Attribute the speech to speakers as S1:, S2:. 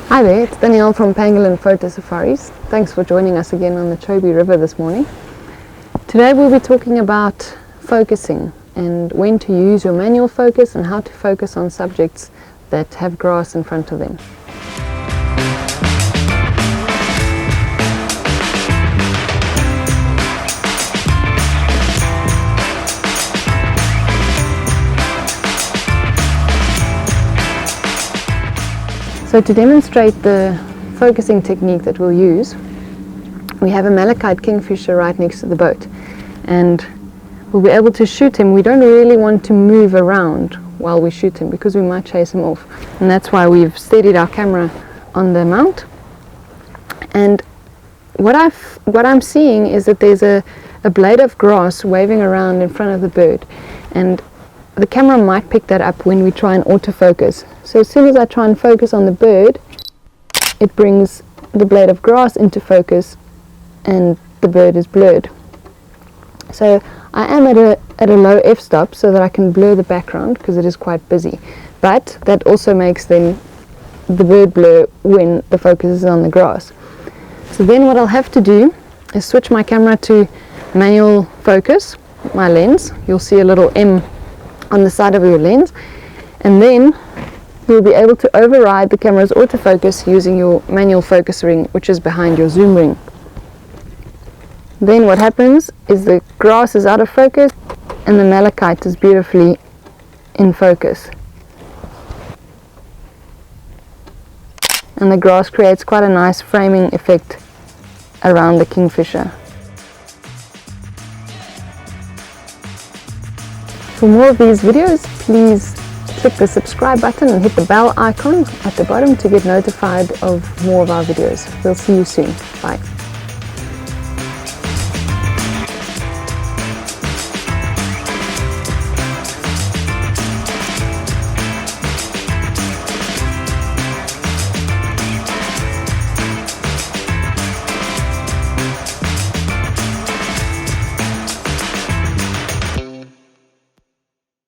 S1: Hi there, it's Danielle from Pangolin Photo Safaris. Thanks for joining us again on the Chobe River this morning. Today we'll be talking about focusing and when to use your manual focus and how to focus on subjects that have grass in front of them. So to demonstrate the focusing technique that we'll use, we have a malachite kingfisher right next to the boat, and we'll be able to shoot him. We don't really want to move around while we shoot him because we might chase him off, and that's why we've steadied our camera on the mount. And what I'm seeing is that there's a blade of grass waving around in front of the bird, and the camera might pick that up when we try and autofocus. So as soon as I try and focus on the bird, it brings the blade of grass into focus and the bird is blurred. So I am at a low f-stop so that I can blur the background because it is quite busy. But that also makes then the bird blur when the focus is on the grass. So then what I'll have to do is switch my camera to manual focus, my lens. You'll see a little M on the side of your lens, and then you'll be able to override the camera's autofocus using your manual focus ring, which is behind your zoom ring. Then what happens is the grass is out of focus and the malachite is beautifully in focus. And the grass creates quite a nice framing effect around the kingfisher. For more of these videos, please click the subscribe button and hit the bell icon at the bottom to get notified of more of our videos. We'll see you soon. Bye.